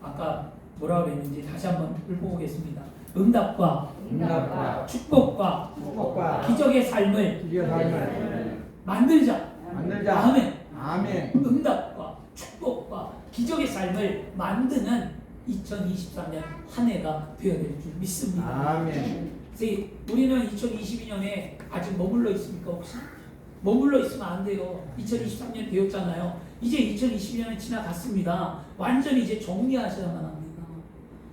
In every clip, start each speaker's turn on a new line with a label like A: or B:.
A: 아까 뭐라 그랬는지 다시 한번 읊어보겠습니다. 응답과
B: 응답과
A: 축복과
B: 축복과
A: 기적의 삶을
B: 기적의 삶을
A: 만들자.
B: 만들자.
A: 아멘.
B: 아멘.
A: 응답과 축복과 기적의 삶을 만드는 2023년 한 해가 되어야 될 줄 믿습니다.
B: 아멘.
A: 그래서 우리는 2022년에 아직 머물러 있습니까 혹시? 머물러 있으면 안 돼요. 2023년 되었잖아요. 이제 2022년은 지나갔습니다. 완전히 이제 정리하셔야만 합니다.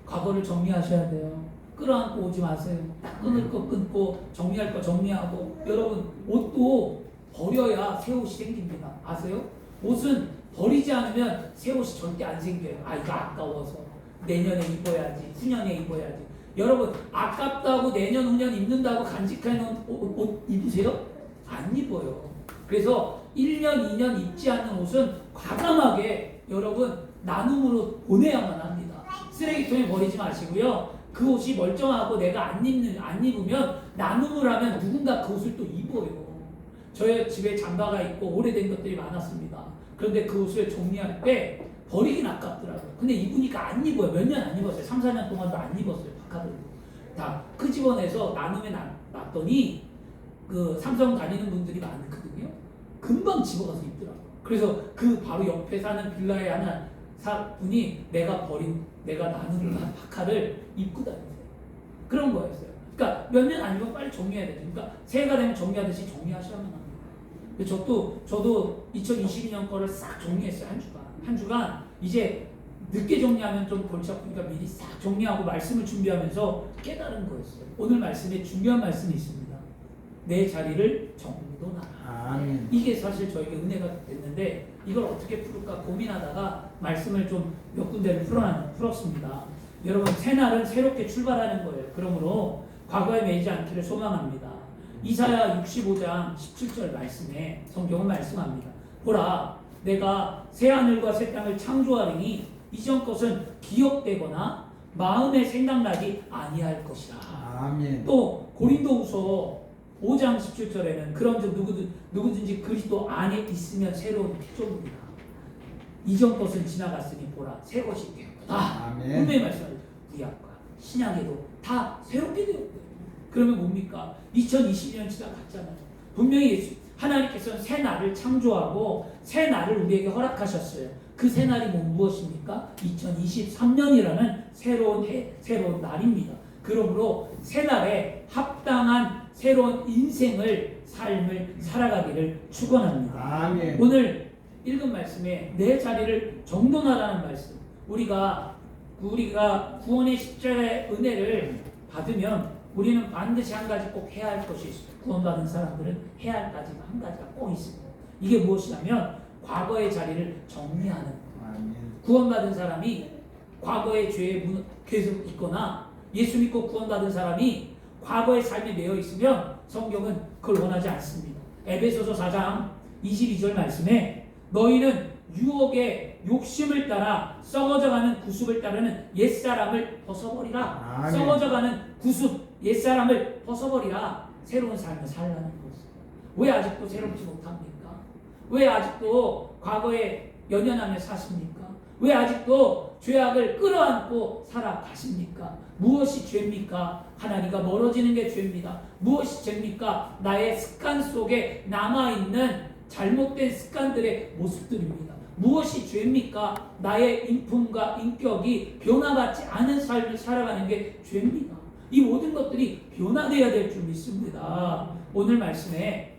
A: 과거를 정리하셔야 돼요. 끌어안고 오지 마세요. 끊을 거 끊고 정리할 거 정리하고. 여러분 옷도 버려야 새 옷이 생깁니다. 아세요? 옷은 버리지 않으면 새 옷이 절대 안 생겨요. 아 이거 아까워서 내년에 입어야지, 후년에 입어야지. 여러분 아깝다고 내년 후년 입는다고 간직해 놓은 옷 입으세요? 안 입어요. 그래서 1년 2년 입지 않는 옷은 과감하게 여러분 나눔으로 보내야만 합니다. 쓰레기통에 버리지 마시고요. 그 옷이 멀쩡하고 내가 안 입으면 나눔을 하면 누군가 그 옷을 또 입어요. 저희 집에 잠바가 있고 오래된 것들이 많았습니다. 그런데 그 옷을 정리할 때 버리긴 아깝더라고요. 근데 입으니까 안 입어요. 몇 년 안 입었어요. 3, 4년 동안도 안 입었어요. 바카들도 다 끄집어내서 나눔에 놨더니 그 삼성 다니는 분들이 많거든요. 금방 집어가서 입더라고요. 그래서 그 바로 옆에 사는 빌라에 하나 분이 내가 나눔을 한 파카를 입고 다니세요. 그런 거였어요. 그러니까 몇 년 안 입으면 빨리 정리해야 되죠. 그러니까 새해가 되면 정리하듯이 정리하셔야만 합니다. 저도 2022년 거를 싹 정리했어요. 한 주간 이제 늦게 정리하면 좀 골치 아프니까 미리 싹 정리하고 말씀을 준비하면서 깨달은 거였어요. 오늘 말씀에 중요한 말씀이 있습니다. 내 자리를 정돈하라.
B: 아멘.
A: 이게 사실 저에게 은혜가 됐는데 이걸 어떻게 풀을까 고민하다가 말씀을 좀 몇 군데를 풀었습니다. 여러분 새날은 새롭게 출발하는 거예요. 그러므로 과거에 매이지 않기를 소망합니다. 이사야 65장 17절 말씀에 성경은 말씀합니다. 보라 내가 새하늘과 새 땅을 창조하리니 이전 것은 기억되거나 마음에 생각나지 아니할 것이라.
B: 아멘.
A: 또 고린도후서 5장 17절에는 그런즉 누구든지 그리스도 안에 있으면 새로운 피조물이다. 이전 것은 지나갔으니 보라 새 것이 되었다.
B: 아멘.
A: 분명히 말씀하죠. 구약과 신약에도 다 새롭게 되었대요. 그러면 뭡니까? 2020년 지나갔잖아요. 분명히 하나님께서는 새 날을 창조하고 새 날을 우리에게 허락하셨어요. 그 새 날이 무엇입니까? 2023년이라는 새로운 해, 새로운 날입니다. 그러므로 새 날에 합당한 새로운 삶을 살아가기를 축원합니다.
B: 아멘.
A: 오늘 읽은 말씀에 내 자리를 정돈하라는 말씀. 우리가 구원의 십자가의 은혜를 받으면 우리는 반드시 한 가지 꼭 해야 할 것이 있어요. 구원받은 사람들은 해야 할 가지가 한 가지가 꼭 있습니다. 이게 무엇이냐면 과거의 자리를 정리하는 거예요.
B: 아멘.
A: 구원받은 사람이 과거의 죄에 계속 있거나 예수 믿고 구원받은 사람이 과거의 삶에 매여 있으면 성경은 그걸 원하지 않습니다. 에베소서 4장 22절 말씀에 너희는 유혹의 욕심을 따라 썩어져가는 구습을 따르는 옛사람을 벗어버리라.
B: 아멘.
A: 썩어져가는 구습 옛사람을 벗어버리라. 새로운 삶을 살라는 것입니다. 왜 아직도 새롭지 못합니까? 왜 아직도 과거에 연연하며 사십니까? 왜 아직도 죄악을 끌어안고 살아가십니까? 무엇이 죄입니까? 하나님과 멀어지는 게 죄입니다. 무엇이 죄입니까? 나의 습관 속에 남아있는 잘못된 습관들의 모습들입니다. 무엇이 죄입니까? 나의 인품과 인격이 변화받지 않은 삶을 살아가는 게 죄입니다. 이 모든 것들이 변화되어야 될 줄 믿습니다. 오늘 말씀에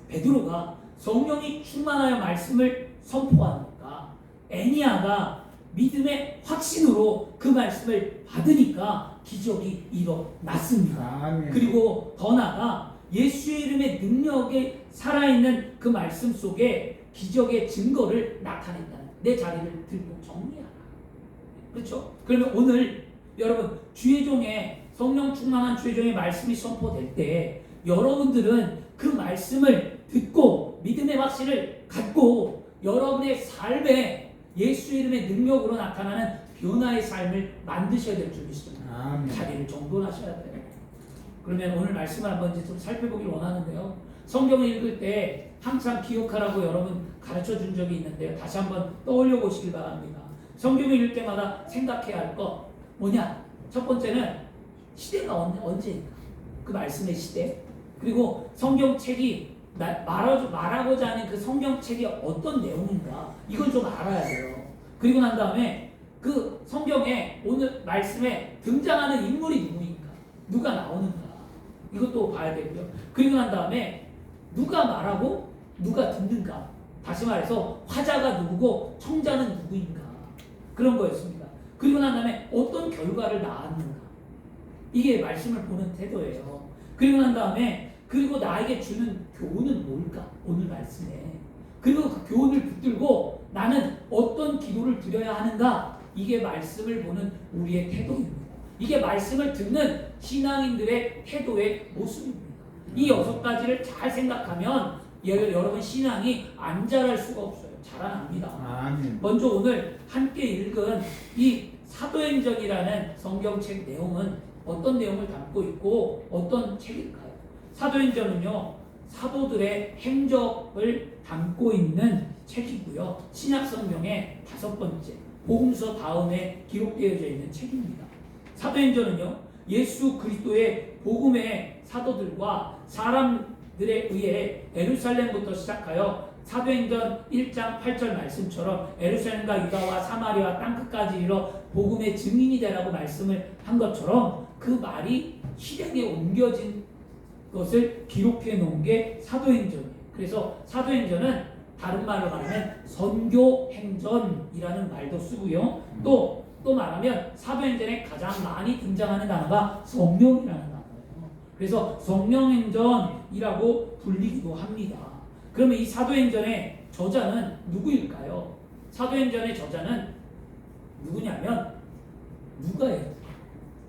A: 베드로가 성령이 충만하여 말씀을 선포하니까 애니아가 믿음의 확신으로 그 말씀을 받으니까 기적이 일어났습니다.
B: 아멘.
A: 그리고 더 나아가 예수의 이름의 능력이 살아있는 그 말씀 속에 기적의 증거를 나타낸다는 내 자리를 들고 정리하라. 그렇죠? 그러면 오늘 여러분 주의 종의 성령 충만한 주의 종의 말씀이 선포될 때 여러분들은 그 말씀을 듣고 믿음의 확신을 갖고 여러분의 삶에 예수 이름의 능력으로 나타나는 변화의 삶을 만드셔야 될 줄 믿습니다.
B: 아멘.
A: 자리를 정돈하셔야 돼요. 그러면 오늘 말씀을 한번 이제 좀 살펴보길 원하는데요. 성경을 읽을 때 항상 기억하라고 여러분 가르쳐 준 적이 있는데요. 다시 한번 떠올려 보시길 바랍니다. 성경을 읽을 때마다 생각해야 할 거 뭐냐? 첫 번째는 시대가 언제인가? 그 말씀의 시대. 그리고 성경책이 말하고자 하는 그 성경책이 어떤 내용인가? 이걸 좀 알아야 돼요. 그리고 난 다음에 그 성경에 오늘 말씀에 등장하는 인물이 누구인가? 누가 나오는가? 이것도 봐야 되고요. 그리고 난 다음에 누가 말하고 누가 듣는가? 다시 말해서 화자가 누구고 청자는 누구인가? 그런 거였습니다. 그리고 난 다음에 어떤 결과를 낳았는가? 이게 말씀을 보는 태도예요. 그리고 난 다음에 그리고 나에게 주는 교훈은 뭘까? 오늘 말씀에. 그리고 그 교훈을 붙들고 나는 어떤 기도를 드려야 하는가? 이게 말씀을 보는 우리의 태도입니다. 이게 말씀을 듣는 신앙인들의 태도의 모습입니다. 이 6가지를 잘 생각하면 여러분 신앙이 안 자랄 수가 없어요. 자라납니다.
B: 아멘.
A: 먼저 오늘 함께 읽은 이 사도행전이라는 성경책 내용은 어떤 내용을 담고 있고 어떤 책일까요? 사도행전은요, 사도들의 행적을 담고 있는 책이고요. 신약 성경의 5번째 복음서 다음에 기록되어져 있는 책입니다. 사도행전은요, 예수 그리스도의 복음의 사도들과 사람들에 의해 예루살렘부터 시작하여 사도행전 1장 8절 말씀처럼 예루살렘과 유다와 사마리아 땅끝까지 이르러 복음의 증인이 되라고 말씀을 한 것처럼 그 말이 실행에 옮겨진 것을 기록해 놓은 게 사도행전이에요. 그래서 사도행전은 다른 말로 말하면 선교행전이라는 말도 쓰고요. 또 말하면 사도행전에 가장 많이 등장하는 단어가 성령이라는 단어예요. 그래서 성령행전이라고 불리기도 합니다. 그러면 이 사도행전의 저자는 누구일까요? 사도행전의 저자는 누구냐면 누가예요.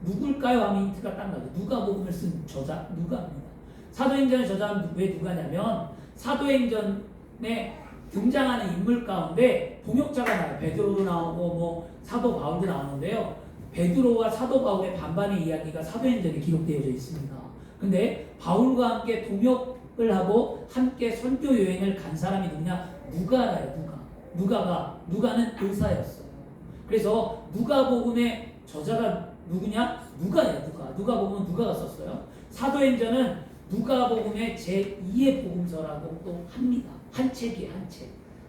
A: 누굴까요? 하면 힌트가 딱 나죠. 누가복음을 쓴 저자 누가입니다. 사도행전의 저자는 왜 누가냐면 사도행전에 등장하는 인물 가운데 동역자가 나와요. 베드로도 나오고 뭐 사도 바울도 나오는데요. 베드로와 사도 바울의 반반의 이야기가 사도행전에 기록되어져 있습니다. 근데 바울과 함께 동역을 하고 함께 선교 여행을 간 사람이 누구냐? 누가라요. 누가는 의사였어요. 그래서 누가복음의 저자가 누구냐? 누가예요. 누가복음은 누가가 썼어요. 사도행전은 누가복음의 제2의 복음서라고 또 합니다. 한 책이에요.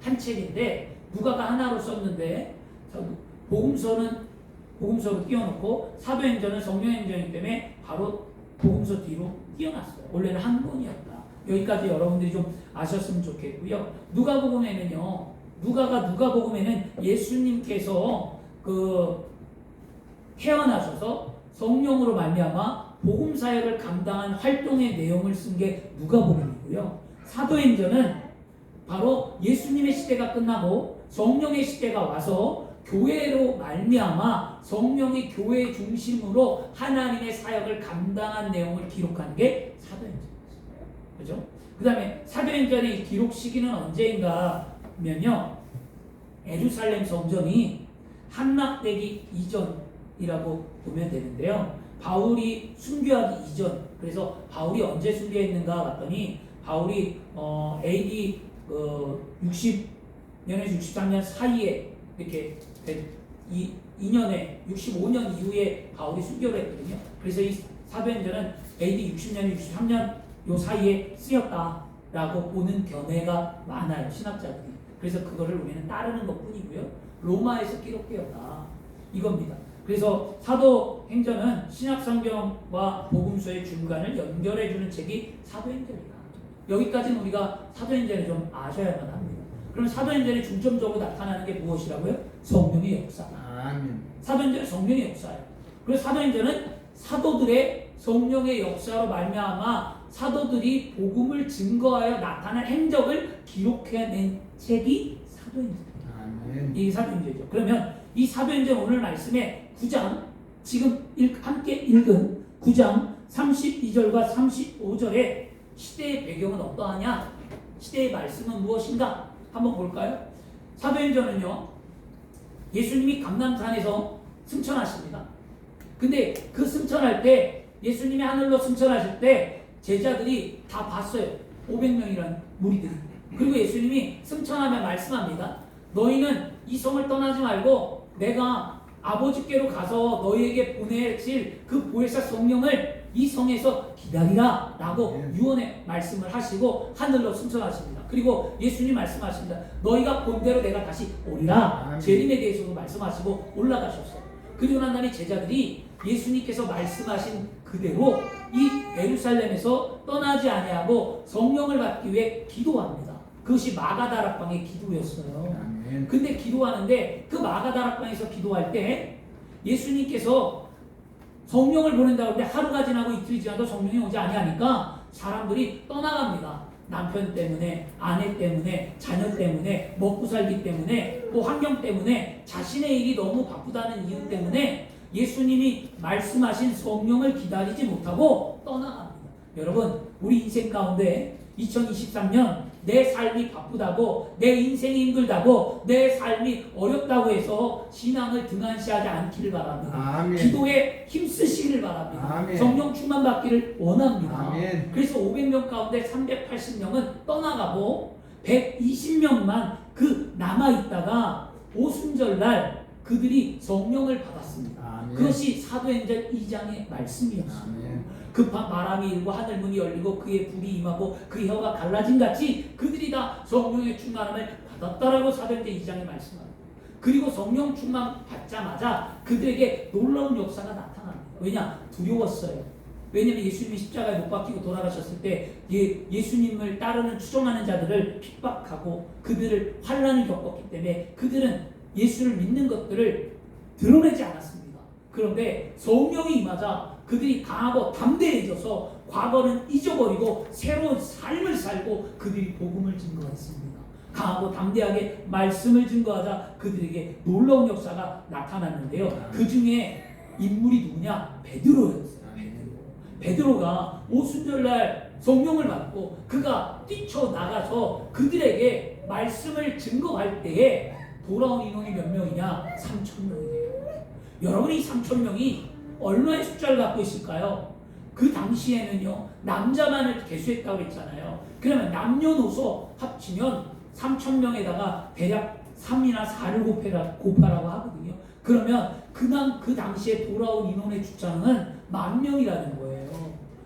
A: 한 책인데 누가가 하나로 썼는데 복음서로 띄워놓고 사도행전은 성령행전이기 때문에 바로 복음서 뒤로 띄워놨어요. 원래는 한 권이었다. 여기까지 여러분들이 좀 아셨으면 좋겠고요. 누가복음에는 예수님께서 태어나셔서 성령으로 말미암아 복음 사역을 감당한 활동의 내용을 쓴 게 누가복음이고요. 사도행전은 바로 예수님의 시대가 끝나고 성령의 시대가 와서 교회로 말미암아 성령이 교회 중심으로 하나님의 사역을 감당한 내용을 기록한 게 사도행전이었어요. 그죠? 그 다음에 사도행전의 기록 시기는 언제인가면요, 예루살렘 성전이 함락되기 이전이라고 보면 되는데요. 바울이 순교하기 이전, 그래서 바울이 언제 순교했는가 봤더니 바울이 AD 60년에서 63년 사이에 이렇게 2년에 65년 이후에 바울이 순교를 했거든요. 그래서 이 사도행전은 AD 60년, 63년 요 사이에 쓰였다라고 보는 견해가 많아요, 신학자들이. 그래서 그거를 우리는 따르는 것뿐이고요. 로마에서 기록되었다 이겁니다. 그래서 사도행전은 신약성경과 복음서의 중간을 연결해주는 책이 사도행전이다. 여기까지는 우리가 사도행전을 좀 아셔야만 합니다. 그럼 사도행전에 중점적으로 나타나는 게 무엇이라고요? 성령의 역사. 사도행전은 성령의 역사예요. 그래서 사도행전은 사도들의 성령의 역사로 말미암아 사도들이 복음을 증거하여 나타난 행적을 기록해낸 책이 사도행전입니다. 이 사도행전이죠. 그러면 이 사도행전 오늘 말씀에 9장, 지금 함께 읽은 9장 32절과 35절의 시대의 배경은 어떠하냐? 시대의 말씀은 무엇인가? 한번 볼까요? 사도행전은요, 예수님이 감람산에서 승천하십니다. 근데 그 승천할 때, 예수님이 하늘로 승천하실 때 제자들이 다 봤어요. 500명이라는 무리들이. 그리고 예수님이 승천하며 말씀합니다. 너희는 이 성을 떠나지 말고 내가 아버지께로 가서 너희에게 보내실 그 보혜사 성령을 이 성에서 기다리라 라고 유언의 말씀을 하시고 하늘로 승천하십니다. 그리고 예수님 말씀하십니다. 너희가 본대로 내가 다시 오리라. 재림에 대해서도 말씀하시고 올라가셨어요. 그리고 난 다음에 제자들이 예수님께서 말씀하신 그대로 이 예루살렘에서 떠나지 아니하고 성령을 받기 위해 기도합니다. 그것이 마가다락방의 기도였어요. 근데 기도하는데 그 마가다락방에서 기도할 때 예수님께서 성령을 보낸다고 하는데 하루가 지나고 이틀이 지나도 성령이 오지 아니하니까 사람들이 떠나갑니다. 남편 때문에, 아내 때문에, 자녀 때문에, 먹고 살기 때문에, 또 환경 때문에, 자신의 일이 너무 바쁘다는 이유 때문에 예수님이 말씀하신 성령을 기다리지 못하고 떠나갑니다. 여러분, 우리 인생 가운데 2023년 내 삶이 바쁘다고, 내 인생이 힘들다고, 내 삶이 어렵다고 해서 신앙을 등한시하지 않기를 바랍니다.
B: 아멘.
A: 기도에 힘쓰시기를 바랍니다.
B: 아멘.
A: 성령 충만 받기를 원합니다.
B: 아멘.
A: 그래서 500명 가운데 380명은 떠나가고 120명만 그 남아있다가 오순절날 그들이 성령을 받았습니다.
B: 아멘.
A: 그것이 사도행전 2장의 말씀이었습니다.
B: 아멘.
A: 급한 바람이 일고 하늘문이 열리고 그의 불이 임하고 그 혀가 갈라진 같이 그들이 다 성령의 충만함을 받았다라고 사도행전 2장에 말씀합니다. 그리고 성령 충만 받자마자 그들에게 놀라운 역사가 나타납니다. 왜냐? 두려웠어요. 왜냐하면 예수님이 십자가에 못 박히고 돌아가셨을 때 예수님을 따르는 추종하는 자들을 핍박하고 그들을 환난을 겪었기 때문에 그들은 예수를 믿는 것들을 드러내지 않았습니다. 그런데 성령이 임하자 그들이 강하고 담대해져서 과거는 잊어버리고 새로운 삶을 살고 그들이 복음을 증거했습니다. 강하고 담대하게 말씀을 증거하자 그들에게 놀라운 역사가 나타났는데요. 그 중에 인물이 누구냐? 베드로였어요. 베드로가 오순절날 성령을 받고 그가 뛰쳐나가서 그들에게 말씀을 증거할 때에 돌아온 인원이 몇 명이냐? 3,000명이에요. 여러분이 3,000명이 얼마의 숫자를 갖고 있을까요? 그 당시에는요, 남자만을 계수했다고 했잖아요. 그러면 남녀노소 합치면 3,000명에다가 대략 3이나 4를 곱하라고 하거든요. 그러면 그 당시에 돌아온 인원의 숫자는 10,000명이라는 거예요.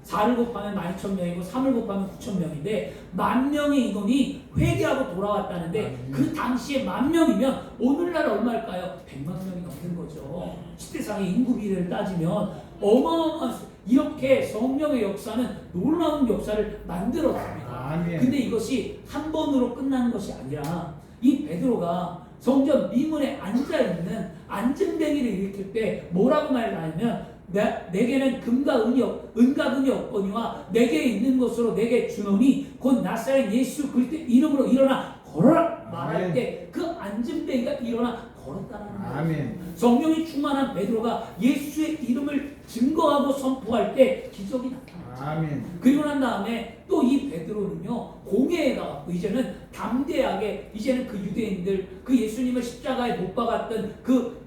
A: 4를 곱하면 12,000명이고 3을 곱하면 9,000명인데 10,000명의 인원이 회개하고 돌아왔다는데 그 당시에 10,000명이면 오늘날 얼마일까요? 100만 명이 넘는 거죠. 시대상의 인구 비례를 따지면 어마어마한 이렇게 성령의 역사는 놀라운 역사를 만들었습니다. 근데 이것이 한 번으로 끝나는 것이 아니라 이 베드로가 성전 미문에 앉아있는 안전뱅이를 일으킬 때 뭐라고 말을 하냐면 내게는 은과 금이 없거니와 내게 있는 것으로 내게 주노니 곧 나사렛 예수 그리스도 이름으로 일어나 걸어라 말할 때 그 안전뱅이가 일어나 걸었다는 거예요. 성령이 충만한 베드로가 예수의 이름을 증거하고 선포할 때 기적이 나타났죠. 그리고 난 다음에 또 이 베드로는요 공회에 나왔고 이제는 담대하게 이제는 그 유대인들 그 예수님을 십자가에 못 박았던 그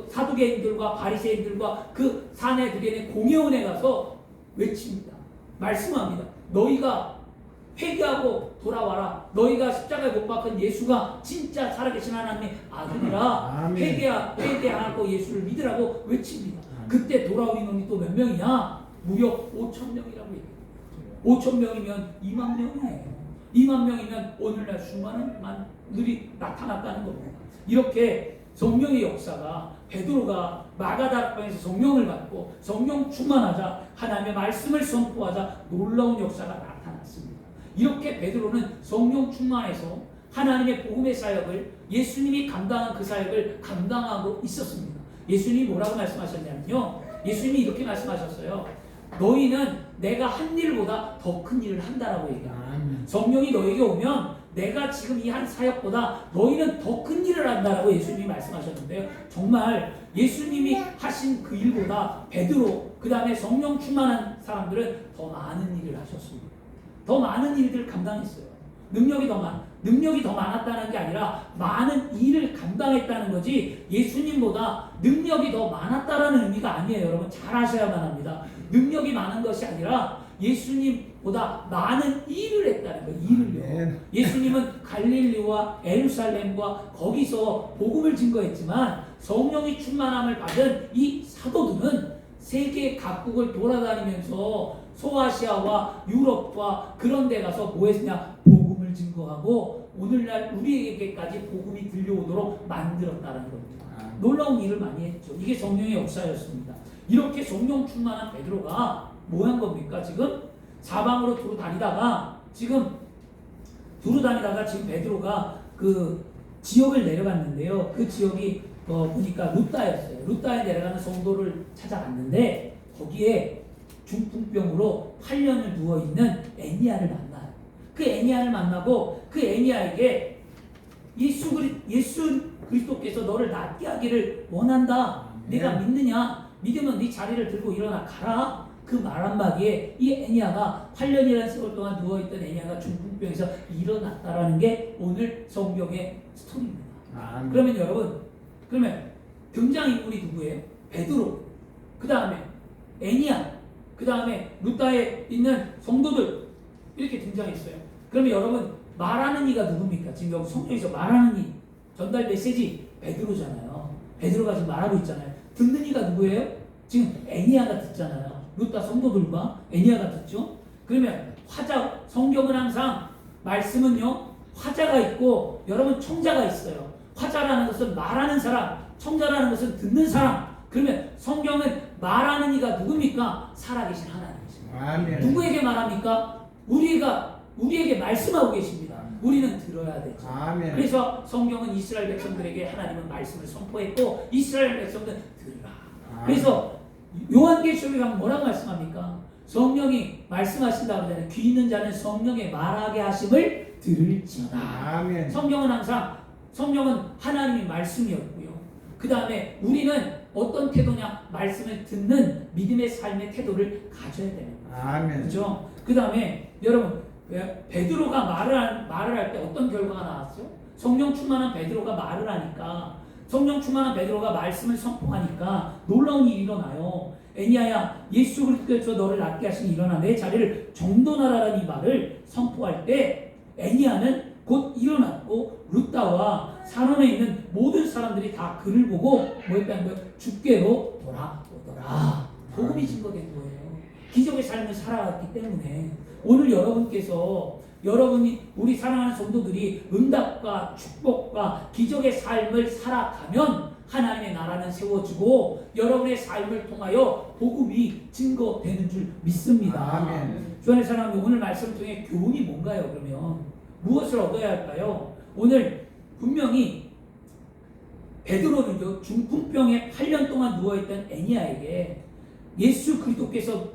A: 사두개인들과 바리새인들과 그 사내들의 공회원에 가서 외칩니다. 말씀합니다. 너희가 회개하고 돌아와라. 너희가 십자가에 못 박은 예수가 진짜 살아계신 하나님의 아들이라. 회개하고 예수를 믿으라고 외칩니다. 그때 돌아온 인원이 또 몇 명이냐? 무려 5,000명이라고 얘기해요. 5,000명이면 2만 명이에요. 2만 명이면 오늘날 수많은 만들이 나타났다는 겁니다. 이렇게 성령의 역사가 베드로가 마가다락방에서 성령을 받고 성령 충만하자 하나님의 말씀을 선포하자 놀라운 역사가 나타났습니다. 이렇게 베드로는 성령 충만해서 하나님의 복음의 사역을 예수님이 감당한 그 사역을 감당하고 있었습니다. 예수님이 뭐라고 말씀하셨냐면요. 예수님이 이렇게 말씀하셨어요. 너희는 내가 한 일보다 더 큰 일을 한다라고 얘기합니다. 성령이 너에게 오면 내가 지금 이 한 사역보다 너희는 더 큰 일을 한다라고 예수님이 말씀하셨는데요. 정말 예수님이 하신 그 일보다 베드로 그 다음에 성령 충만한 사람들은 더 많은 일을 하셨습니다. 더 많은 일들을 감당했어요. 능력이 더 많았다는 게 아니라 많은 일을 감당했다는 거지 예수님보다 능력이 더 많았다라는 의미가 아니에요. 여러분 잘 아셔야만 합니다. 능력이 많은 것이 아니라 예수님보다 많은 일을 했다는 거예요. 예수님은 갈릴리와 예루살렘과 거기서 복음을 증거했지만 성령이 충만함을 받은 이 사도들은 세계 각국을 돌아다니면서 소아시아와 유럽과 그런 데 가서 뭐 했냐? 복음을 증거하고 오늘날 우리에게까지 복음이 들려오도록 만들었다는 겁니다. 놀라운 일을 많이 했죠. 이게 성령의 역사였습니다. 이렇게 성령 충만한 베드로가 뭐 한 겁니까? 지금 사방으로 두루 다니다가 지금 베드로가 그 지역을 내려갔는데요. 그 지역이 보니까 루따였어요. 루따에 내려가는 성도를 찾아갔는데 거기에 중풍병으로 8년을 누워있는 애니아를 만나요. 그 애니아를 만나고 그 애니아에게 예수 그리스도께서 너를 낫게 하기를 원한다. 네가 믿느냐? 믿으면 네 자리를 들고 일어나 가라. 그 말 한마디에 이 애니아가 8년이라는 세월 동안 누워있던 애니아가 중풍병에서 일어났다라는 게 오늘 성경의 스토리입니다. 그러면 여러분, 등장인물이 누구예요? 베드로, 그 다음에 애니아, 그 다음에 루따에 있는 성도들 이렇게 등장했어요. 그러면 여러분, 말하는 이가 누굽니까? 지금 여기 성경에서 말하는 이, 전달 메시지 베드로잖아요. 베드로가 지금 말하고 있잖아요. 듣는 이가 누구예요? 지금 애니아가 듣잖아요. 루따 성도들과 애니아가 듣죠. 그러면 성경은 항상 말씀은요, 화자가 있고 여러분 청자가 있어요. 화자라는 것은 말하는 사람, 청자라는 것은 듣는 사람. 그러면 성경은 말하는 이가 누굽니까? 살아계신 하나님이십니다. 누구에게 말합니까? 우리에게 말씀하고 계십니다. 우리는 들어야 되죠. 그래서 성경은 이스라엘 백성들에게 하나님은 말씀을 선포했고 이스라엘 백성들은 들으라. 그래서 요한계시록에 가면 뭐라고 말씀합니까? 성령이 말씀하신다고 하잖아요. 귀 있는 자는 성령의 말하게 하심을 들을지어다. 성경은 하나님의 말씀이었고요. 그 다음에 우리는 어떤 태도냐? 말씀을 듣는 믿음의 삶의 태도를 가져야 됩니다. 그렇죠? 그 다음에 여러분, 베드로가 말을 할 때 어떤 결과가 나왔어요? 성령 충만한 베드로가 말을 하니까, 성령 충만한 베드로가 말씀을 선포하니까 놀라운 일이 일어나요. 애니아야, 예수 그리스도께서 너를 낫게 하시니 일어나 내 자리를 정돈하라는 이 말을 선포할 때 애니아는 곧 일어났고 루따와 산원에 있는 모든 사람들이 다 그를 보고 뭐 했다는 거예요? 주께로 돌아오더라. 복음이 증거된 거예요. 기적의 삶을 살아왔기 때문에 오늘 여러분이 우리 사랑하는 성도들이 응답과 축복과 기적의 삶을 살아가면 하나님의 나라는 세워지고 여러분의 삶을 통하여 복음이 증거되는 줄 믿습니다. 주 안의 사랑하는 오늘 말씀 통해 교훈이 뭔가요? 그러면 무엇을 얻어야 할까요? 오늘 분명히 베드로는요, 중풍병에 8년 동안 누워있던 애니아에게 예수 그리스도께서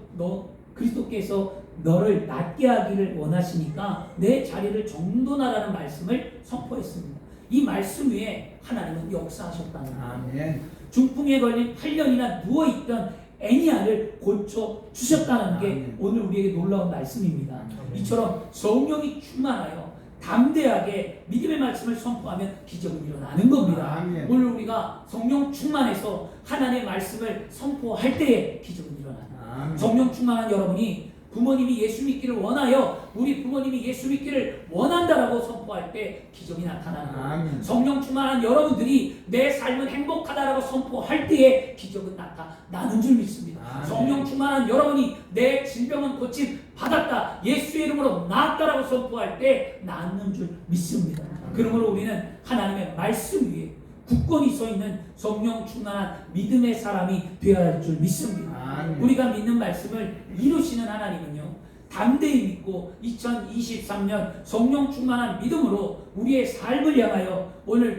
A: 너를 낫게 하기를 원하시니까 내 자리를 정돈하라는 말씀을 선포했습니다. 이 말씀 위에 하나님은 역사하셨다는 거예요. 중풍에 걸린 8년이나 누워있던 애니아를 고쳐주셨다는 게 오늘 우리에게 놀라운 말씀입니다. 이처럼 성령이 충만하여 담대하게 믿음의 말씀을 선포하면 기적은 일어나는 겁니다. 오늘 우리가 성령 충만해서 하나님의 말씀을 선포할 때에 기적은 일어나요. 성령 충만한 여러분이 부모님이 예수 믿기를 원하여 우리 부모님이 예수 믿기를 원한다라고 선포할 때 기적이 나타나는 거예요. 성령 충만한 여러분들이 내 삶은 행복하다라고 선포할 때에 기적은 나타나는 줄 믿습니다. 성령 충만한 여러분이 내 질병은 고침 받았다, 예수의 이름으로 나았다라고 선포할 때 낫는 줄 믿습니다. 그러므로 우리는 하나님의 말씀 위에 굳건히 서 있는 성령 충만한 믿음의 사람이 되어야 할 줄 믿습니다. 우리가 믿는 말씀을 이루시는 하나님은요, 담대히 믿고 2023년 성령 충만한 믿음으로 우리의 삶을 향하여 오늘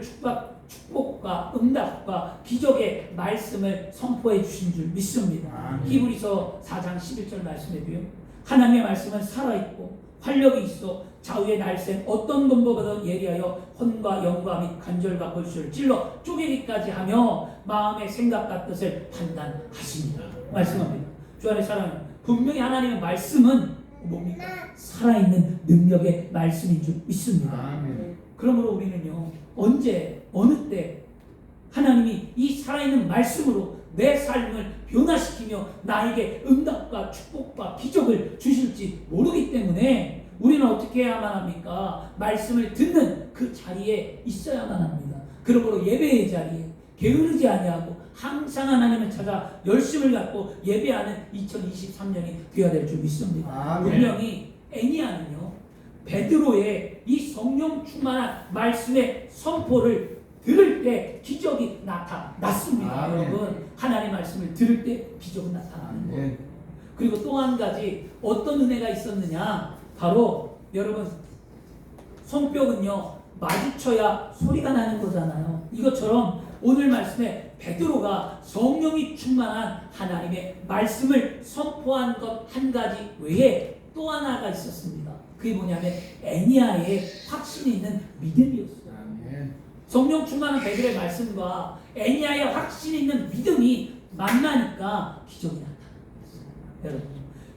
A: 축복과 응답과 기적의 말씀을 선포해 주신 줄 믿습니다. 히브리서 4장 11절 말씀에도요, 하나님의 말씀은 살아있고 활력이 있어 좌우의 날쌘 어떤 검보다도 예리하여 혼과 영과 및 관절과 골수를 찔러 쪼개기까지 하며 마음의 생각과 뜻을 판단하십니다. 말씀합니다. 주 안의 사랑은 분명히 하나님의 말씀은 뭡니까? 살아있는 능력의 말씀인 줄 믿습니다. 그러므로 우리는요, 언제 어느 때 하나님이 이 살아있는 말씀으로 내 삶을 변화시키며 나에게 응답과 축복과 기적을 주실지 모르기 때문에 우리는 어떻게 해야만 합니까? 말씀을 듣는 그 자리에 있어야만 합니다. 그러므로 예배의 자리에, 게으르지 아니하고 항상 하나님을 찾아 열심을 갖고 예배하는 2023년이 되어야 될 줄 믿습니다.
B: 아멘.
A: 분명히 애니아는요 베드로의 이 성령 충만한 말씀의 선포를 들을 때 기적이 나타났습니다.
B: 아멘.
A: 여러분 하나님의 말씀을 들을 때 기적은 나타나는 거예요.
B: 아멘.
A: 그리고 또 한 가지 어떤 은혜가 있었느냐, 바로 여러분 손뼉은요 마주쳐야 소리가 나는 거잖아요. 이것처럼 오늘 말씀에 베드로가 성령이 충만한 하나님의 말씀을 선포한 것 한 가지 외에 또 하나가 있었습니다. 그게 뭐냐면 애니아의 확신이 있는 믿음이었어요.
B: 아멘.
A: 성령 충만한 베드로의 말씀과 애니아의 확신 있는 믿음이 만나니까 기적이 나타납니다. 여러분,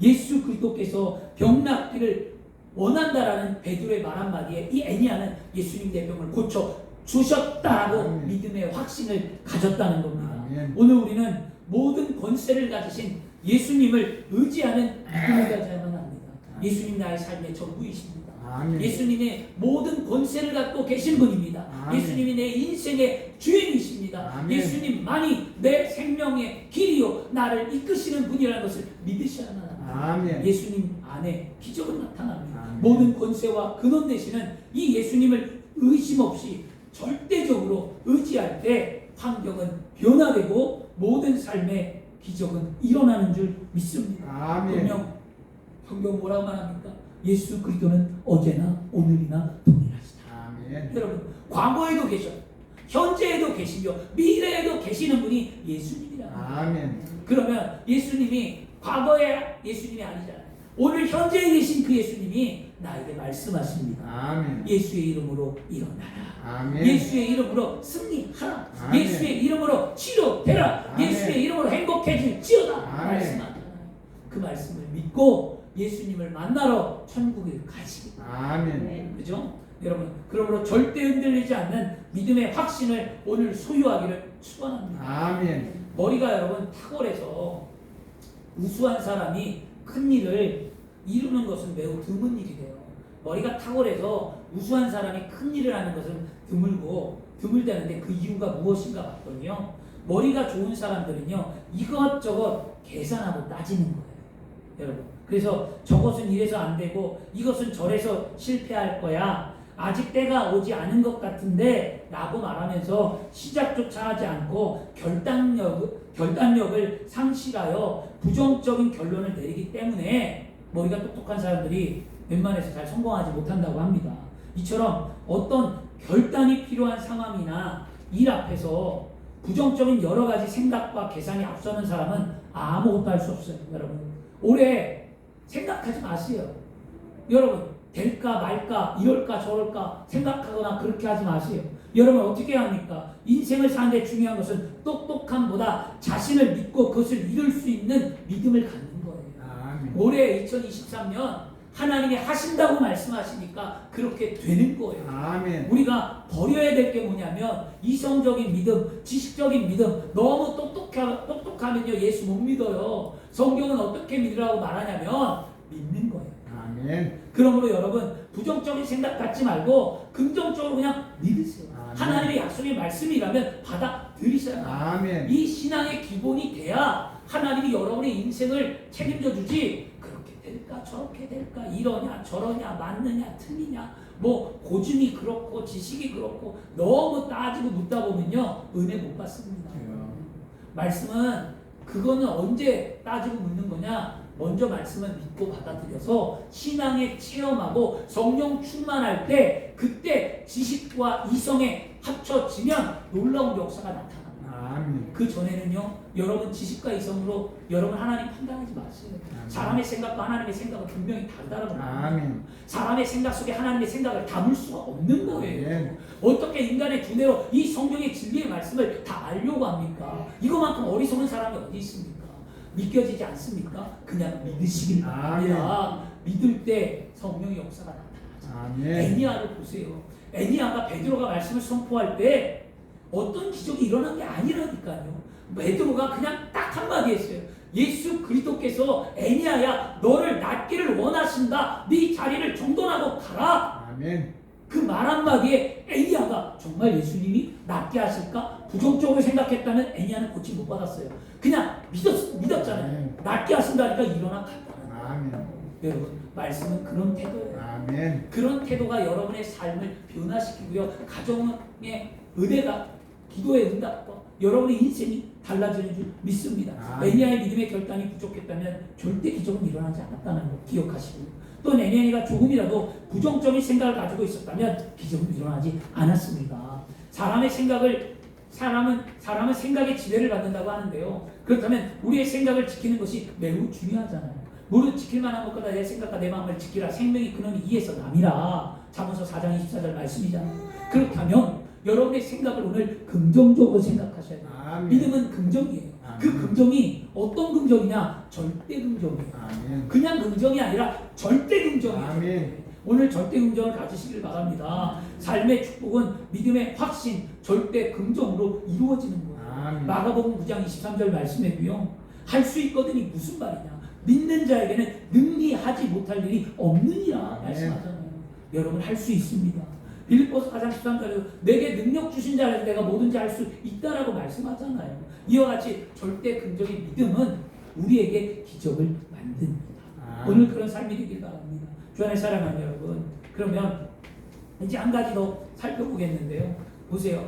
A: 예수 그리스도께서 병 낫기를 원한다라는 베드로의 말 한마디에 이 애니아는 예수님 내 병을 고쳐 주셨다고
B: 아멘.
A: 믿음의 확신을 가졌다는 겁니다.
B: 아멘.
A: 오늘 우리는 모든 권세를 가지신 예수님을 의지하는 믿음을 가져야만 합니다. 예수님 나의 삶의 전부이십니다.
B: 아멘.
A: 예수님의 모든 권세를 갖고 계신 분입니다.
B: 아멘.
A: 예수님이 내 인생의 주인이십니다.
B: 아멘.
A: 예수님만이 내 생명의 길이요 나를 이끄시는 분이라는 것을 믿으셔야만 합니다.
B: 아멘.
A: 예수님 안에 기적은 나타납니다.
B: 아멘.
A: 모든 권세와 근원 되시는 이 예수님을 의심 없이 절대적으로 의지할 때 환경은 변화되고 모든 삶의 기적은 일어나는 줄 믿습니다.
B: 아멘.
A: 분명 성경 뭐라고 말합니까? 예수 그리스도는 어제나 오늘이나 동일하시다.
B: 아멘.
A: 여러분 과거에도 계셔, 현재에도 계시며 미래에도 계시는 분이 예수님이라.
B: 아멘.
A: 그러면 예수님이 과거의 예수님이 아니잖아요. 오늘 현재에 계신 그 예수님이 나에게 말씀하십니다.
B: 아멘.
A: 예수의 이름으로 일어나라.
B: 아멘.
A: 예수의 이름으로 승리하라.
B: 아멘.
A: 예수의 이름으로 치료되라.
B: 아멘.
A: 예수의 이름으로 행복해질지어다.
B: 아멘.
A: 말씀하잖아요. 그 말씀을 믿고 예수님을 만나러 천국에 가시기 바랍니다.
B: 아멘.
A: 그죠? 여러분, 그러므로 절대 흔들리지 않는 믿음의 확신을 오늘 소유하기를 축원합니다.
B: 아멘.
A: 머리가 여러분 탁월해서 우수한 사람이 큰 일을 이루는 것은 매우 드문 일이래요. 머리가 탁월해서 우수한 사람이 큰 일을 하는 것은 드물다는데 그 이유가 무엇인가 봤더니요. 머리가 좋은 사람들은요 이것저것 계산하고 따지는 거예요. 여러분, 그래서 저것은 이래서 안 되고 이것은 저래서 실패할 거야. 아직 때가 오지 않은 것 같은데 라고 말하면서 시작조차 하지 않고 결단력을 상실하여 부정적인 결론을 내리기 때문에 머리가 똑똑한 사람들이 웬만해서 잘 성공하지 못한다고 합니다. 이처럼 어떤 결단이 필요한 상황이나 일 앞에서 부정적인 여러 가지 생각과 계산이 앞서는 사람은 아무것도 할 수 없어요. 여러분, 오래 생각하지 마세요. 여러분, 될까 말까 이럴까 저럴까 생각하거나 그렇게 하지 마세요. 여러분 어떻게 합니까? 인생을 사는데 중요한 것은 똑똑함보다 자신을 믿고 그것을 이룰 수 있는 믿음을 갖는 거예요.
B: 아멘.
A: 올해 2023년 하나님이 하신다고 말씀하시니까 그렇게 되는 거예요.
B: 아멘.
A: 우리가 버려야 될 게 뭐냐면 이성적인 믿음, 지식적인 믿음. 너무 똑똑하면요 예수 못 믿어요. 성경은 어떻게 믿으라고 말하냐면 믿는 거예요.
B: 아멘.
A: 그러므로 여러분 부정적인 생각 갖지 말고 긍정적으로 그냥 믿으세요.
B: 아멘.
A: 하나님의 약속의 말씀이라면 받아들이셔야 합니다.
B: 아멘.
A: 이 신앙의 기본이 돼야 하나님이 여러분의 인생을 책임져 주지. 그렇게 될까 저렇게 될까 이러냐 저러냐 맞느냐 틀리냐 뭐 고증이 그렇고 지식이 그렇고 너무 따지고 묻다 보면요 은혜 못 받습니다. 말씀은 그거는 언제 따지고 묻는 거냐? 먼저 말씀을 믿고 받아들여서 신앙에 체험하고 성령 충만할 때 그때 지식과 이성에 합쳐지면 놀라운 역사가 나타납니다.
B: 아멘.
A: 그 전에는요 여러분 지식과 이성으로 여러분 하나님 판단하지 마세요. 사람의 생각과 하나님의 생각은 분명히 다르다고 말합니다.
B: 아멘.
A: 사람의 생각 속에 하나님의 생각을 담을 수가 없는 거예요.
B: 아멘.
A: 어떻게 인간의 두뇌로 이 성경의 진리의 말씀을 다 알려고 합니까? 이거만큼 어리석은 사람이 어디 있습니까? 믿겨지지 않습니까? 그냥 믿으시길 바랍니다. 믿을 때 성령의 역사가 나타나죠.
B: 아멘.
A: 애니아를 보세요. 애니아가 베드로가 말씀을 선포할 때 어떤 기적이 일어난 게 아니라니까요. 베드로가 그냥 딱 한마디 했어요. 예수 그리스도께서 애니아야 너를 낫기를 원하신다. 네 자리를 정돈하고 가라.
B: 아멘.
A: 그 말 한마디에 애니아가 정말 예수님이 낫게 하실까 부정적으로 생각했다면 애니야는 고침 못 받았어요. 그냥 믿었잖아요. 낫게 하신다니까 일어나 갔다는 거예요.
B: 아멘.
A: 여러분, 말씀은 그런 태도예요.
B: 아멘.
A: 그런 태도가 여러분의 삶을 변화시키고요. 가정의 은혜가, 기도의 응답과 여러분의 인생이 달라지는 줄 믿습니다. 애니야의 믿음의 결단이 부족했다면 절대 기적은 일어나지 않았다는 거 기억하시고요. 또 애니야가 조금이라도 부정적인 생각을 가지고 있었다면 기적은 일어나지 않았습니다. 사람은 생각의 지배를 받는다고 하는데요. 그렇다면 우리의 생각을 지키는 것이 매우 중요하잖아요. 무릇 지킬 만한 것보다 내 생각과 내 마음을 지키라. 생명이 근원이 이에서 남이라. 잠언서 4장 24절 말씀이잖아요. 그렇다면 여러분의 생각을 오늘 긍정적으로 생각하셔야 돼요.
B: 아멘.
A: 믿음은 긍정이에요.
B: 아멘.
A: 그 긍정이 어떤 긍정이냐? 절대 긍정이에요.
B: 아멘.
A: 그냥 긍정이 아니라 절대 긍정이에요.
B: 아멘.
A: 오늘 절대 긍정을 가지시길 바랍니다. 삶의 축복은 믿음의 확신, 절대 긍정으로 이루어지는 거예요.
B: 아멘.
A: 마가복음 9장 23절 말씀에도요. 할 수 있거든이 무슨 말이냐? 믿는 자에게는 능리하지 못할 일이 없느니라 말씀하잖아요. 여러분 할 수 있습니다. 빌립보서 4장 13절에도 내게 능력 주신 자라서 내가 뭐든지 할 수 있다라고 말씀하잖아요. 이와 같이 절대 긍정의 믿음은 우리에게 기적을 만듭니다. 오늘 그런 삶이 되길 바랍니다. 주 안에 사랑하는 여러분, 그러면 이제 한 가지 더 살펴보겠는데요. 보세요.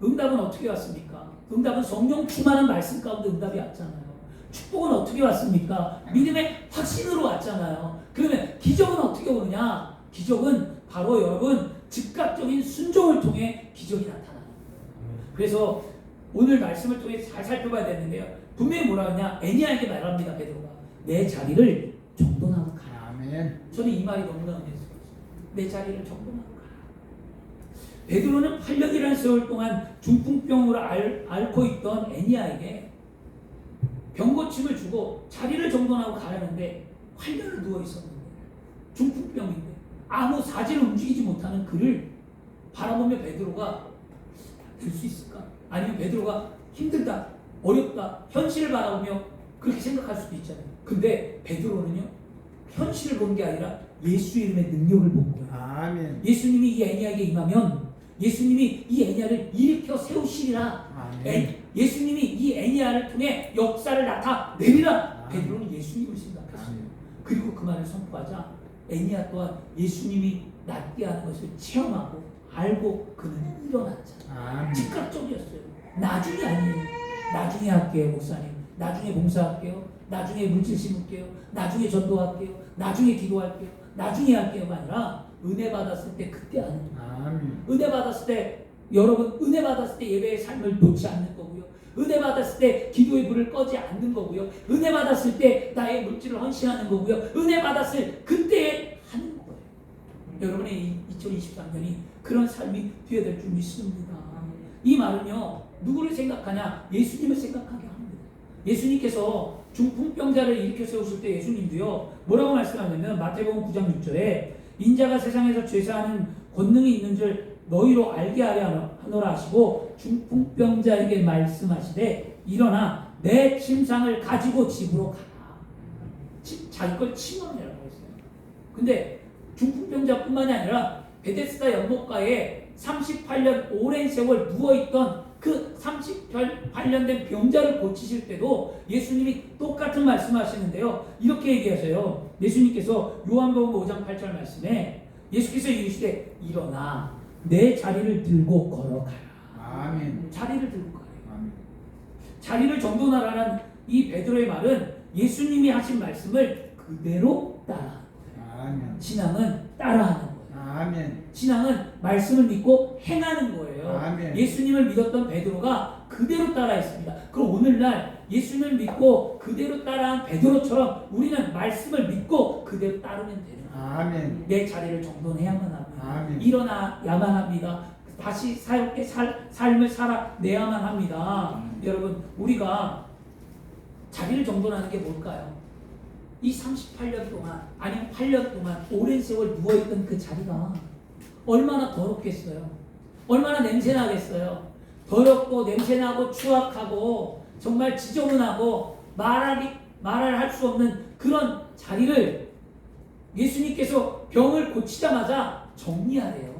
A: 응답은 어떻게 왔습니까? 응답은 성령 충만한 말씀 가운데 응답이 왔잖아요. 축복은 어떻게 왔습니까? 믿음의 확신으로 왔잖아요. 그러면 기적은 어떻게 오느냐? 기적은 바로 여러분 즉각적인 순종을 통해 기적이 나타나는 거예요. 그래서 오늘 말씀을 통해 잘 살펴봐야 되는데요. 분명히 뭐라 하냐? 애니야에게 말합니다. 베드로가 내 자리를 정돈하고 가라.
B: 아멘.
A: 저는 이 말이 너무나 은혜스러웠어요. 내 자리를 정돈하고 가라. 베드로는 8년이라는 세월 동안 중풍병으로 앓고 있던 애니야에게 병고침을 주고 자리를 정돈하고 가라는데 8년을 누워 있었는데 중풍병인데 아무 사지를 움직이지 못하는 그를 바라보며 베드로가 될 수 있을까? 아니면 베드로가 힘들다, 어렵다, 현실을 바라보며 그렇게 생각할 수도 있잖아요. 근데 베드로는요, 현실을 본 게 아니라 예수 이름의 능력을 본 거예요.
B: 아멘.
A: 예수님이 이 애니야에게 임하면 예수님이 이 애니야를 일으켜 세우시리라.
B: 아멘.
A: 예수님이 이 애니야를 통해 역사를 나타내리라.
B: 아멘.
A: 베드로는 예수님을 생각했어요.
B: 아멘.
A: 그리고 그 말을 선포하자 애니야 또한 예수님이 낫게 하는 것을 체험하고 알고 그는 일어났잖아요.
B: 아멘.
A: 즉각적이었어요. 나중에 아니에요. 나중에 할게요, 목사님. 나중에 봉사할게요. 나중에 물질 심을게요. 나중에 전도할게요. 나중에 기도할게요. 나중에 할게요가 아니라 은혜 받았을 때 그때 하는 거예요.
B: 아멘.
A: 은혜 받았을 때 여러분 은혜 받았을 때 예배의 삶을 놓지 않는 거고요. 은혜 받았을 때 기도의 불을 꺼지 않는 거고요. 은혜 받았을 때 나의 물질을 헌신하는 거고요. 은혜 받았을 그때 하는 거예요. 여러분의 2023년이 그런 삶이 되어야 될 줄 믿습니다. 이 말은요, 누구를 생각하냐? 예수님을 생각하게 합니다. 예수님께서 중풍병자를 일으켜 세우실 때 예수님도요, 뭐라고 말씀하냐면 마태복음 9장 6절에 인자가 세상에서 죄사하는 권능이 있는 줄 너희로 알게 하려 하노라 하시고 중풍병자에게 말씀하시되 일어나 내 침상을 가지고 집으로 가라. 자기 걸 침원이라고 했어요. 근데 중풍병자뿐만이 아니라 베데스다 연못가에 38년 오랜 세월 누워있던 그 38년 된 병자를 고치실 때도 예수님이 똑같은 말씀하시는데요. 이렇게 얘기하세요. 예수님께서 요한복음 5장 8절 말씀에 예수께서 이르시되 일어나 내 자리를 들고 걸어가라.
B: 아멘.
A: 자리를 들고 가래요.
B: 아멘.
A: 자리를 정돈하라는 이 베드로의 말은 예수님이 하신 말씀을 그대로 따라하는 거예요.
B: 아멘.
A: 신앙은 따라하는 거예요.
B: 아멘.
A: 신앙은 말씀을 믿고 행하는 거예요.
B: 아멘.
A: 예수님을 믿었던 베드로가 그대로 따라했습니다. 그럼 오늘날 예수님을 믿고 그대로 따라한 베드로처럼 우리는 말씀을 믿고 그대로 따르면 되는 거예요.
B: 아멘.
A: 내 자리를 정돈해야만 합니다.
B: 아멘.
A: 일어나야만 합니다. 다시 새롭게 삶을 살아내야만 합니다. 여러분, 우리가 자리를 정돈하는 게 뭘까요? 이 38년 동안 아니면 8년 동안 오랜 세월 누워있던 그 자리가 얼마나 더럽겠어요. 얼마나 냄새나겠어요. 더럽고 냄새나고 추악하고 정말 지저분하고 말을 할 수 없는 그런 자리를 예수님께서 병을 고치자마자 정리하래요.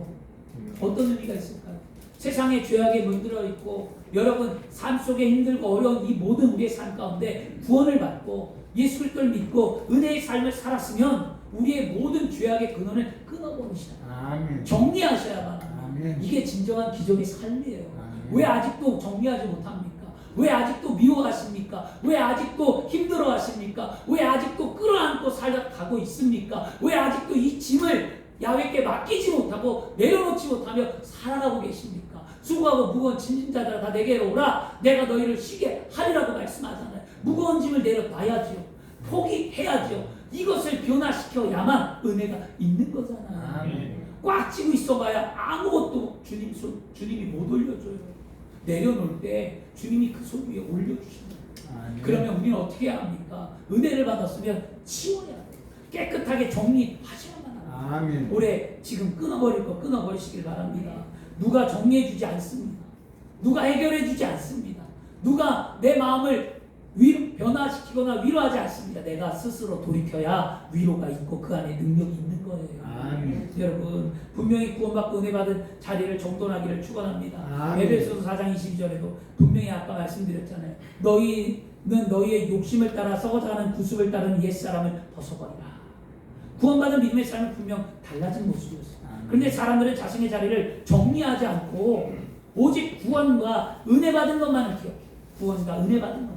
A: 어떤 의미가 있을까요? 세상에 죄악에 물들어 있고 여러분 삶 속에 힘들고 어려운 이 모든 우리의 삶 가운데 구원을 받고 예수 그리스도를 믿고 은혜의 삶을 살았으면 우리의 모든 죄악의 근원을 끊어버리시다.
B: 아멘.
A: 정리하셔야만
B: 아멘.
A: 이게 진정한 기적의 삶이에요.
B: 아멘.
A: 왜 아직도 정리하지 못합니까? 왜 아직도 미워하십니까? 왜 아직도 힘들어하십니까? 왜 아직도 끌어안고 살아가고 있습니까? 왜 아직도 이 짐을 야훼께 맡기지 못하고 내려놓지 못하며 살아가고 계십니까? 수고하고 무거운 짐진 자들아 다 내게로 오라. 내가 너희를 쉬게 하리라고 말씀하잖아요. 무거운 짐을 내려놔야지요. 포기해야지요. 이것을 변화시켜야만 은혜가 있는 거잖아요.
B: 아멘.
A: 꽉 쥐고 있어봐야 아무것도 주님이 못 올려줘요. 내려놓을 때 주님이 그 손 위에 올려주십니다.
B: 아멘.
A: 그러면 우리는 어떻게 해야 합니까? 은혜를 받았으면 치워야 돼요. 깨끗하게 정리하셔야만 합니다.
B: 아멘.
A: 올해 지금 끊어버릴 거 끊어버리시길 바랍니다. 누가 정리해주지 않습니다. 누가 해결해주지 않습니다. 누가 내 마음을 변화시키거나 위로하지 않습니다. 내가 스스로 돌이켜야 위로가 있고 그 안에 능력이 있는 거예요.
B: 아멘.
A: 여러분 분명히 구원받고 은혜 받은 자리를 정돈하기를 축원합니다.
B: 아멘.
A: 에베소서 4장 22절에도 분명히 아까 말씀드렸잖아요. 너희는 너희의 욕심을 따라 썩어가는 구습을 따르는 옛사람을 벗어버리라. 구원받은 믿음의 삶은 분명 달라진 모습이었어요. 그런데 사람들은 자신의 자리를 정리하지 않고 오직 구원과 은혜 받은 것만을 기억해요. 구원과 은혜 받은 것만.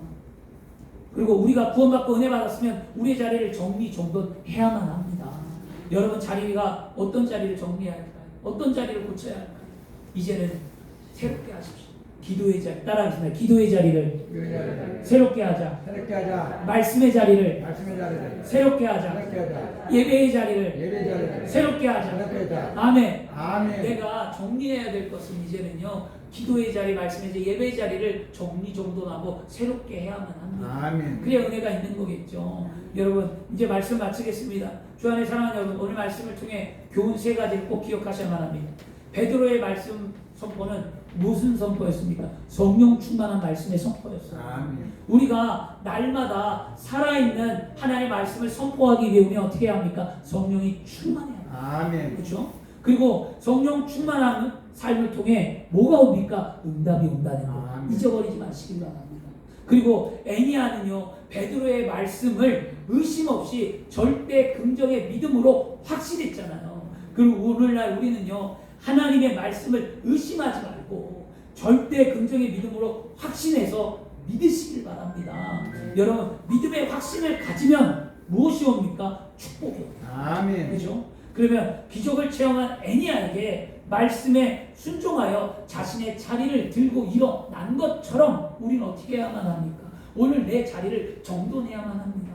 A: 그리고 우리가 구원받고 은혜 받았으면 우리의 자리를 정돈해야만 합니다. 여러분 자리가 어떤 자리를 정리해야 할까요? 어떤 자리를 고쳐야 할까요? 이제는 새롭게 하십시오. 기도의 자리 따라하겠습니다. 기도의 자리를 새롭게 하자.
B: 새롭게 하자.
A: 말씀의 자리를
B: 말씀의 자리를
A: 새롭게 하자.
B: 새롭게 하자.
A: 예배의 자리를
B: 예배 자리를
A: 새롭게 하자.
B: 새롭게 하자.
A: 아멘.
B: 아멘.
A: 내가 정리해야 될 것은 이제는요. 기도의 자리, 말씀의 자리, 예배의 자리를 정돈하고 새롭게 해야만 합니다.
B: 아멘.
A: 그래야 은혜가 있는 거겠죠. 여러분 이제 말씀 마치겠습니다. 주 안에 사랑하는 여러분, 오늘 말씀을 통해 교훈 세 가지를 꼭 기억하셔야만 합니다. 베드로의 말씀 선포는 무슨 선포였습니까? 성령 충만한 말씀의 선포였어요.
B: 아멘.
A: 우리가 날마다 살아있는 하나님의 말씀을 선포하기 위해 우리는 어떻게 해야 합니까? 성령이 충만해야 합니다.
B: 아멘.
A: 그렇죠? 그리고 성령 충만한 삶을 통해 뭐가 옵니까? 응답이 온다는 거.
B: 아멘.
A: 잊어버리지 마시길 바랍니다. 그리고 애니아는요 베드로의 말씀을 의심 없이 절대 긍정의 믿음으로 확신했잖아요. 그리고 오늘날 우리는요 하나님의 말씀을 의심하지 말고 절대 긍정의 믿음으로 확신해서 믿으시길 바랍니다. 여러분 믿음의 확신을 가지면 무엇이 옵니까? 축복이 옵니다.
B: 아멘.
A: 그렇죠? 그러면 기적을 체험한 애니아에게 말씀에 순종하여 자신의 자리를 들고 일어난 것처럼 우리는 어떻게 해야만 합니까? 오늘 내 자리를 정돈해야만 합니다.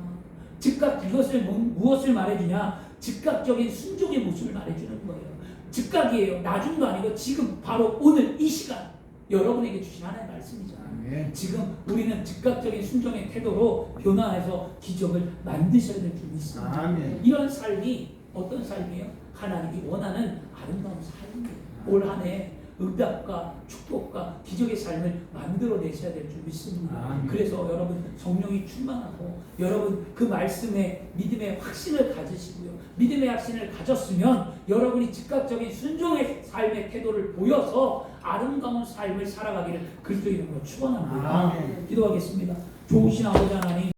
A: 즉각 이것을 무엇을 말해주냐? 즉각적인 순종의 모습을 말해주는 거예요. 즉각이에요. 나중도 아니고 지금 바로 오늘 이 시간 여러분에게 주신 하나님의 말씀이잖아요.
B: 아멘.
A: 지금 우리는 즉각적인 순종의 태도로 변화해서 기적을 만드셔야 될 줄 믿습니다.
B: 아멘.
A: 이런 삶이 어떤 삶이에요? 하나님이 원하는 아름다운 삶이에요. 올 한 해 응답과 축복과 기적의 삶을 만들어내셔야 될 줄 믿습니다.
B: 아멘.
A: 그래서 여러분 성령이 충만하고 여러분 그 말씀에 믿음의 확신을 가지시고요. 믿음의 확신을 가졌으면 여러분이 즉각적인 순종의 삶의 태도를 보여서 아름다운 삶을 살아가기를 그리스도 이름으로 축원합니다.
B: 아멘.
A: 기도하겠습니다. 좋으신 아버지 하나님